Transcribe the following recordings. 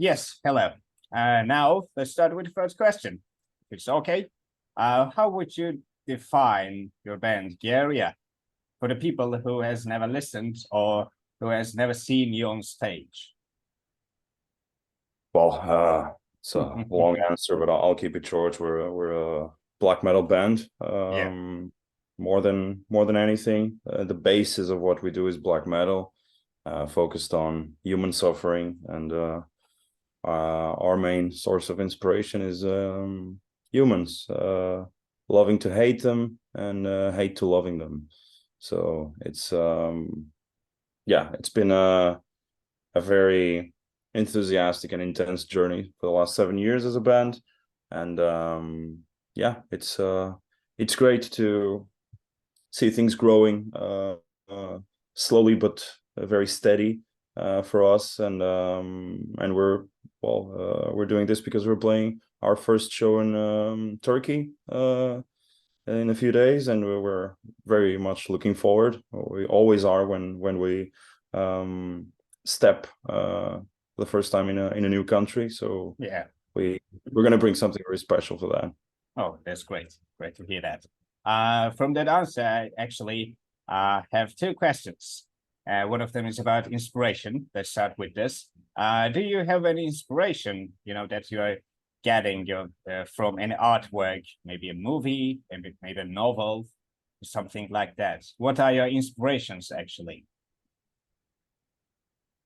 Yes, hello. Now let's start with the first question. If it's okay. How would you define your band, GAEREA, for the people who has never listened or who has never seen you on stage? Well, it's a long answer, but I'll keep it short. We're a black metal band. Yeah. More than anything, the basis of what we do is black metal, focused on human suffering, and our main source of inspiration is humans, loving to hate them and hate to loving them. So it's it's been a very enthusiastic and intense journey for the last 7 years as a band, and it's great to see things growing slowly but very steady for us, and we're doing this because we're playing our first show in Turkey in a few days, and we're very much looking forward. We always are when we step the first time in a new country. So yeah, we're going to bring something very special for that. Oh, that's great. Great to hear that. From that answer, I actually have two questions. One of them is about inspiration. Let's start with this. Do you have any inspiration, that you are getting from any artwork, maybe a movie, maybe a novel, something like that? What are your inspirations, actually?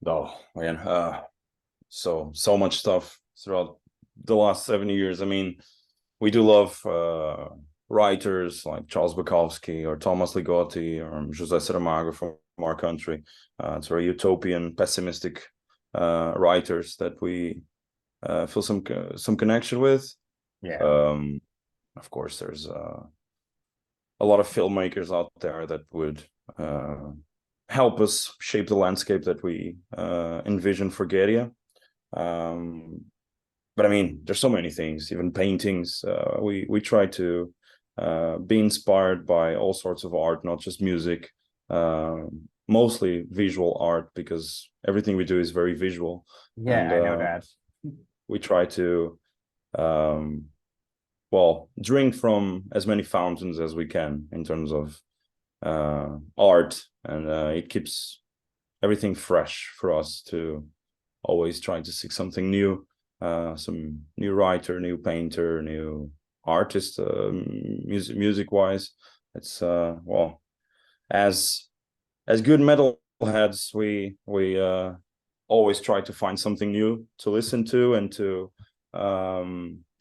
Oh, man. So much stuff throughout the last 70 years. I mean, we do love writers like Charles Bukowski or Thomas Ligotti or José Saramago from our country. It's very utopian, pessimistic writers that we feel some connection with. Yeah. Of course, there's a lot of filmmakers out there that would help us shape the landscape that we envision for GAEREA. But I mean, there's so many things, even paintings. We try to be inspired by all sorts of art, not just music, mostly visual art, because everything we do is very visual. Yeah, and, I know that. We try to, drink from as many fountains as we can in terms of art, and it keeps everything fresh for us to always try to seek something new, some new writer, new painter, new artist, music wise. It's as good metalheads, we always try to find something new to listen to and to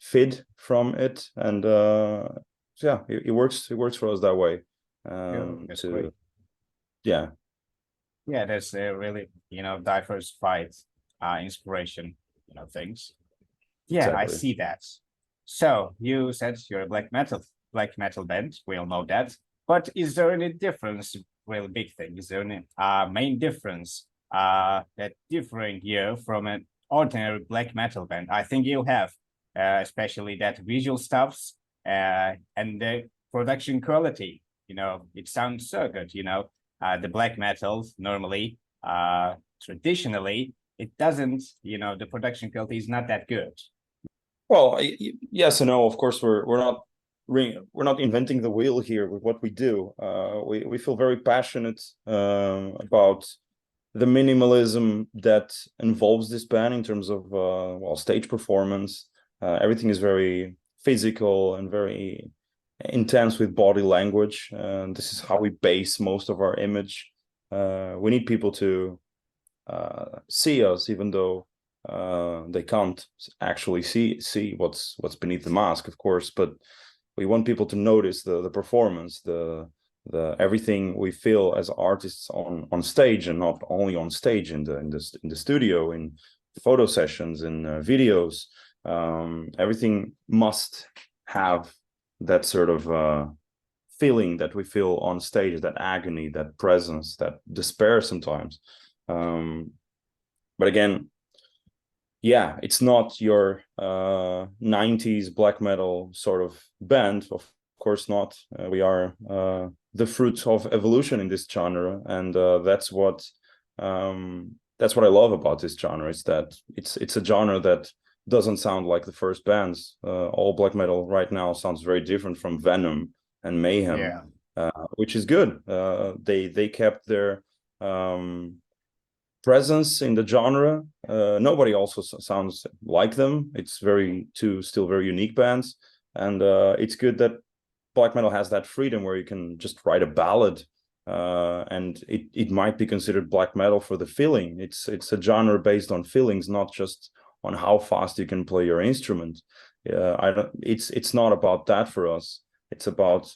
feed from it, and it works for us that way. That's great. Yeah, that's really diversified inspiration, things. Yeah, exactly. I see that. So you said you're a black metal band. We all know that. But is there any difference? Really big thing. Is there any main difference that differing you from an ordinary black metal band? I think you have, especially that visual stuffs and the production quality. It sounds so good. The black metal normally, traditionally, it doesn't. The production quality is not that good. Well, yes and no. Of course, we're not inventing the wheel here with what we do. We feel very passionate about the minimalism that involves this band in terms of stage performance. Everything is very physical and very intense with body language, and this is how we base most of our image. We need people to see us, even though they can't actually see what's beneath the mask, of course, but we want people to notice the performance, the everything we feel as artists on stage, and not only on stage, in the studio, in photo sessions, in videos. Everything must have that sort of feeling that we feel on stage, that agony, that presence, that despair sometimes. But again, it's not your 90s black metal sort of band, of course not. We are the fruit of evolution in this genre, and that's what that's what I love about this genre, is that it's a genre that doesn't sound like the first bands. All black metal right now sounds very different from Venom and Mayhem, which is good. They kept their presence in the genre. Nobody also sounds like them. It's still very unique bands, and it's good that black metal has that freedom where you can just write a ballad, and it might be considered black metal for the feeling. It's a genre based on feelings, not just on how fast you can play your instrument. It's not about that for us. It's about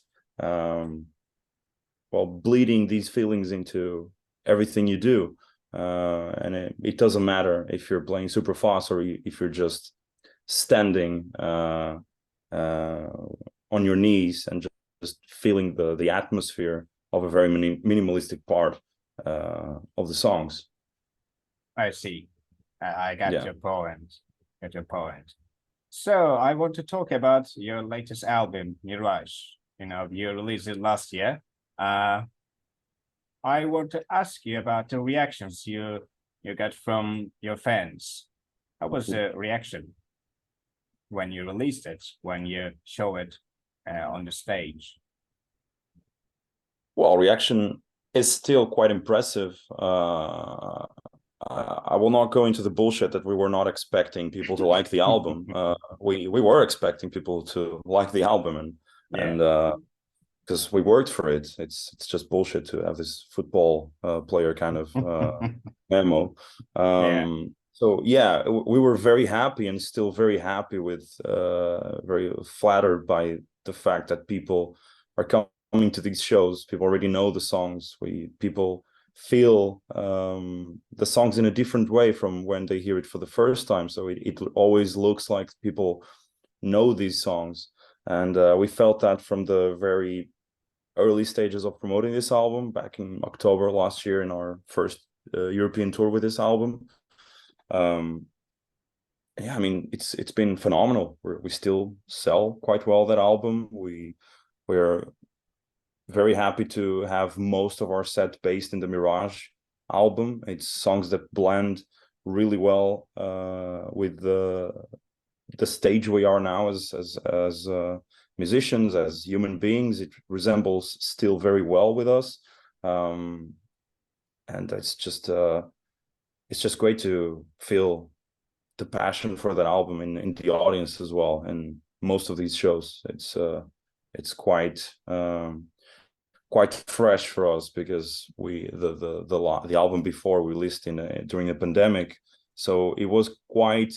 bleeding these feelings into everything you do. And it doesn't matter if you're playing super fast or if you're just standing on your knees and just feeling the atmosphere of a very minimalistic part of the songs. I see. I got your point. So I want to talk about your latest album, Mirage. You released it last year. I want to ask you about the reactions you got from your fans. How was the reaction when you released it, when you show it on the stage? Well, reaction is still quite impressive. I will not go into the bullshit that we were not expecting people to like the album. We were expecting people to like the album, and because we worked for it. It's just bullshit to have this football player kind of memo. So yeah, we were very happy and still very happy with, very flattered by the fact that people are coming to these shows. People already know the songs. People feel the songs in a different way from when they hear it for the first time. So it always looks like people know these songs. And we felt that from the very early stages of promoting this album back in October last year in our first European tour with this album. Yeah, I mean, it's been phenomenal. We still sell quite well that album. We're very happy to have most of our set based in the Mirage album. It's songs that blend really well with the stage we are now as musicians, as human beings. It resembles still very well with us, and it's just great to feel the passion for that album in the audience as well. And most of these shows, it's quite fresh for us, because the album before we released during the pandemic, so it was quite.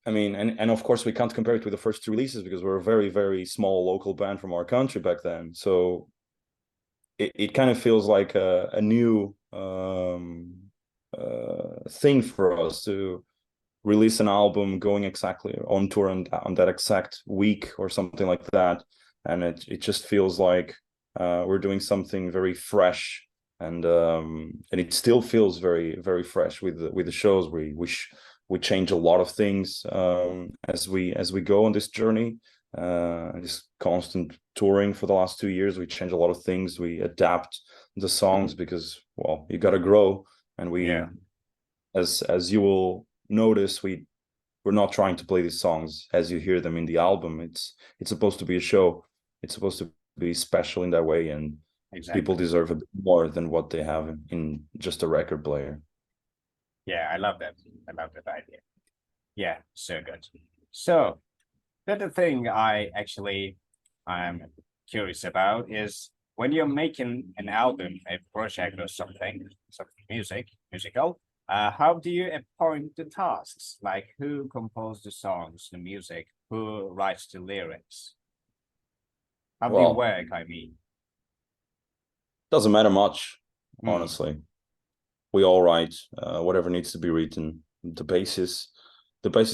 I mean, and of course we can't compare it with the first two releases because we're a very, very small local band from our country back then. So it kind of feels like a new thing for us to release an album going exactly on tour on that exact week or something like that. And it just feels like we're doing something very fresh, and it still feels very, very fresh with the shows. We change a lot of things as we go on this journey, this constant touring for the last 2 years. We change a lot of things. We adapt the songs because, well, you got to grow, and as you will notice, we're not trying to play these songs as you hear them in the album. It's supposed to be a show. It's supposed to be special in that way, and people deserve a bit more than what they have in just a record player. Yeah, I love that. I love that idea. Yeah, so good. So the other thing I'm curious about is when you're making an album, a project or something musical, how do you appoint the tasks? Like who composed the songs, the music, who writes the lyrics? How do you work, I mean? Doesn't matter much, honestly. We all write whatever needs to be written. The bases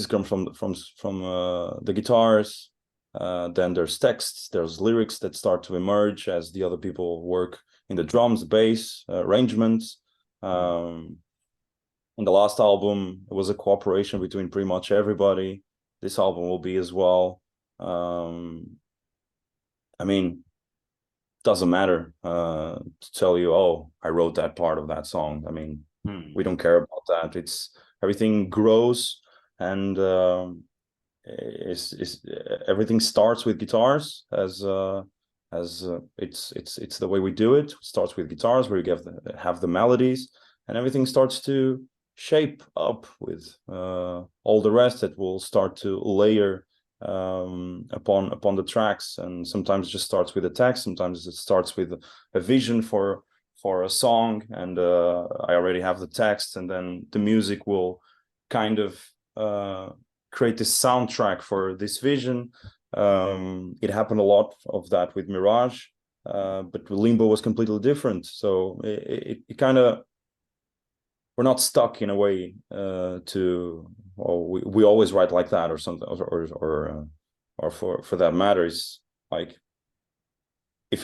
come from the guitars. Then there's texts, there's lyrics that start to emerge as the other people work in the drums, bass, arrangements. In the last album, it was a cooperation between pretty much everybody. This album will be as well. I mean, doesn't matter to tell you, oh, I wrote that part of that song. I mean, we don't care about that. It's everything grows, and everything starts with guitars as it's the way we do it. It starts with guitars where you have the melodies, and everything starts to shape up with all the rest that will start to layer upon the tracks. And sometimes it just starts with a text, sometimes it starts with a vision for a song, and I already have the text, and then the music will kind of create this soundtrack for this vision. It happened a lot of that with Mirage, but Limbo was completely different. So it kind of, we're not stuck in a way we always write like that or something, or for that matter, is like, if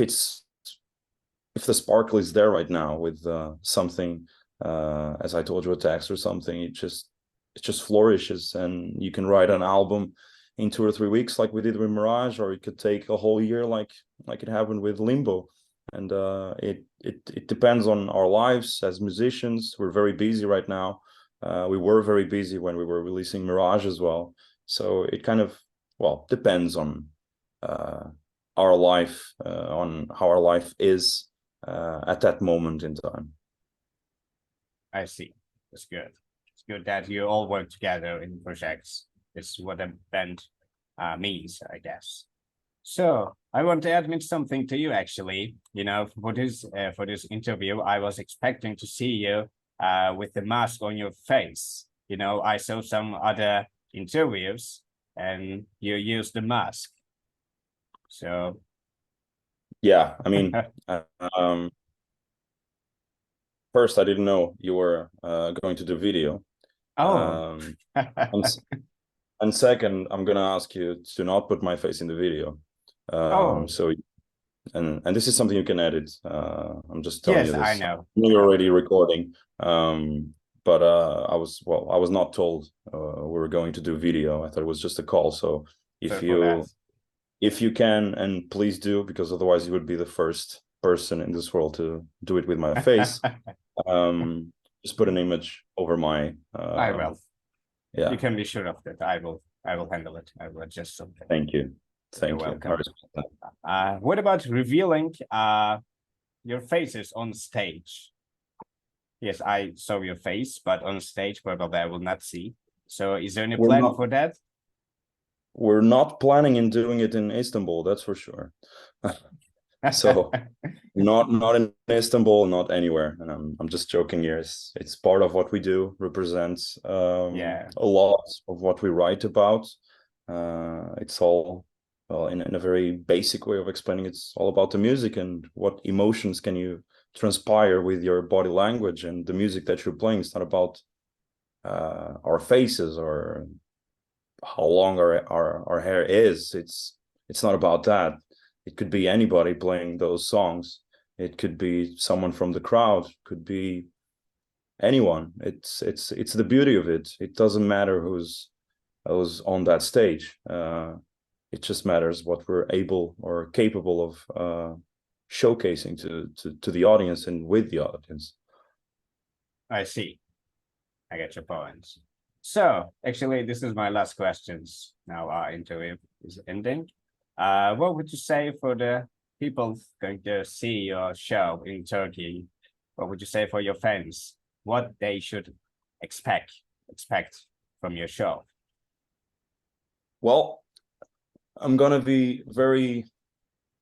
the sparkle is there right now with something, as I told you, a text or something, it just flourishes, and you can write an album in 2 or 3 weeks like we did with Mirage, or it could take a whole year like it happened with Limbo. And it depends on our lives as musicians. We're very busy right now. We were very busy when we were releasing Mirage as well. So it kind of, well, depends on our life, on how our life is at that moment in time. I see. That's good. It's good that you all work together in projects. It's what a band means, I guess. So I want to admit something to you, actually. You know, for this interview, I was expecting to see you with the mask on your face. You know, I saw some other interviews and you used the mask. So yeah, I mean, first I didn't know you were going to do video. Oh. And second, I'm gonna ask you to not put my face in the video. Oh. So, and this is something you can edit. I'm just telling you this. I know. You're already recording. But I was not told we were going to do video. I thought it was just a call. So if you can, and please do, because otherwise you would be the first person in this world to do it with my face. Just put an image over my. I will. Yeah, you can be sure of that. I will handle it. I will adjust something. Thank you. You're welcome. What about revealing your faces on stage? Yes, I saw your face, but on stage probably I will not see. So is there any plan for that? We're not planning in doing it in Istanbul, that's for sure. So not in Istanbul, not anywhere. And I'm just joking here. It's part of what we do, represents a lot of what we write about. It's all, well, in a very basic way of explaining, it's all about the music and what emotions can you transpire with your body language and the music that you're playing. It's not about our faces or how long our hair is. It's not about that. It could be anybody playing those songs. It could be someone from the crowd. It could be anyone. It's the beauty of it. It doesn't matter who's on that stage. It just matters what we're able or capable of showcasing to the audience and with the audience. I see. I get your point. So actually, this is my last questions. Now our interview is ending. What would you say for the people going to see your show in Turkey? What would you say for your fans? What they should expect from your show? Well, I'm gonna be very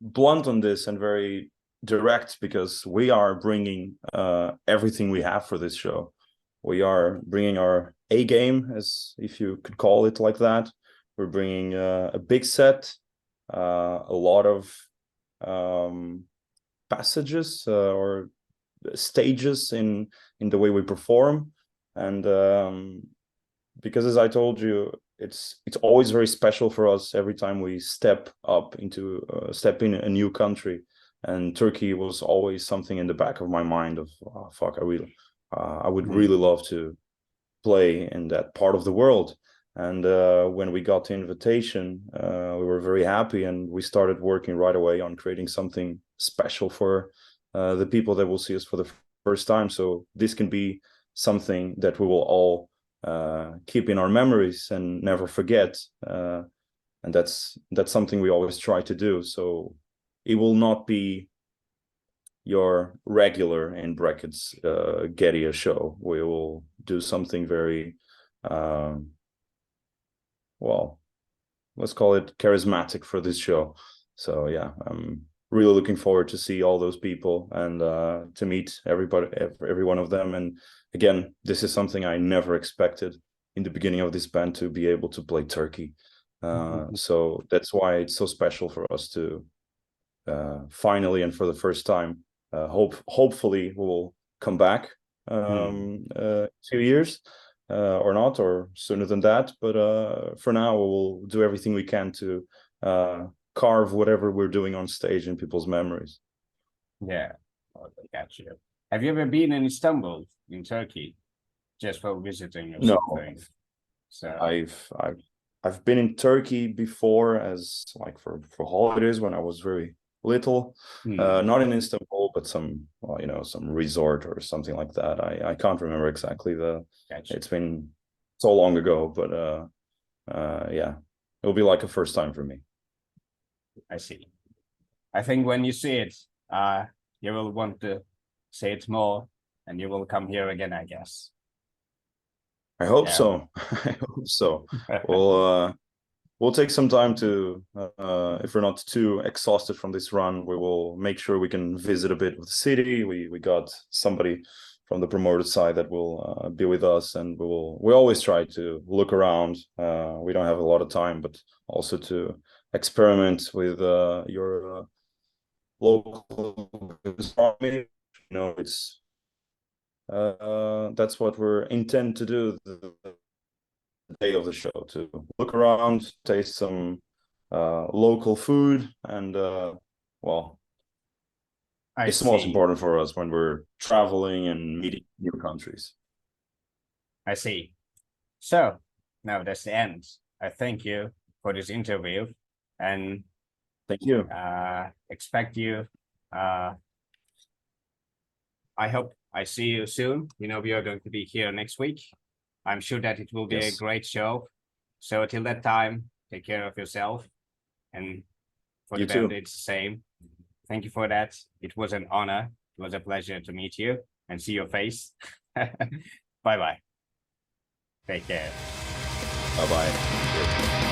blunt on this and very direct, because we are bringing everything we have for this show. We are bringing our A game, as if you could call it like that. We're bringing a big set, a lot of passages or stages in the way we perform, and because, as I told you, it's always very special for us every time we step in a new country. And Turkey was always something in the back of my mind of, oh, fuck, I would really love to play in that part of the world. And when we got the invitation, we were very happy, and we started working right away on creating something special for the people that will see us for the first time. So this can be something that we will all keep in our memories and never forget. And that's something we always try to do. So it will not be your regular, in brackets, GAEREA show. We will do something very, well, let's call it charismatic for this show. So yeah, I'm really looking forward to see all those people and to meet everybody, every one of them. And again, this is something I never expected in the beginning of this band, to be able to play Turkey. So that's why it's so special for us to finally, and for the first time, hopefully we'll come back 2 years or not, or sooner than that. But for now, we'll do everything we can to carve whatever we're doing on stage in people's memories. Yeah, I got you. Have you ever been in Istanbul, in Turkey, just for visiting or something? So I've been in Turkey before, as like for holidays when I was very little. Not in Istanbul, but some some resort or something like that. I can't remember exactly Gotcha. It's been so long ago, but yeah, it'll be like a first time for me. I see. I think when you see it, you will want to say it more, and you will come here again, I guess. I hope so. I hope so. We'll take some time to, if we're not too exhausted from this run, we will make sure we can visit a bit of the city. We got somebody from the promoted side that will be with us, and we always try to look around. We don't have a lot of time, but also to experiment with your local gastronomy. It's that's what we're intent to do the day of the show, to look around, taste some local food, and well, it's most important for us when we're traveling and meeting new countries. I see. So now that's the end. I thank you for this interview, and thank you. Expect you. I hope I see you soon. We are going to be here next week. I'm sure that it will be a great show. So till that time, take care of yourself. And for the band, it's the same. Thank you for that. It was an honor. It was a pleasure to meet you and see your face. Bye-bye. Take care. Bye-bye.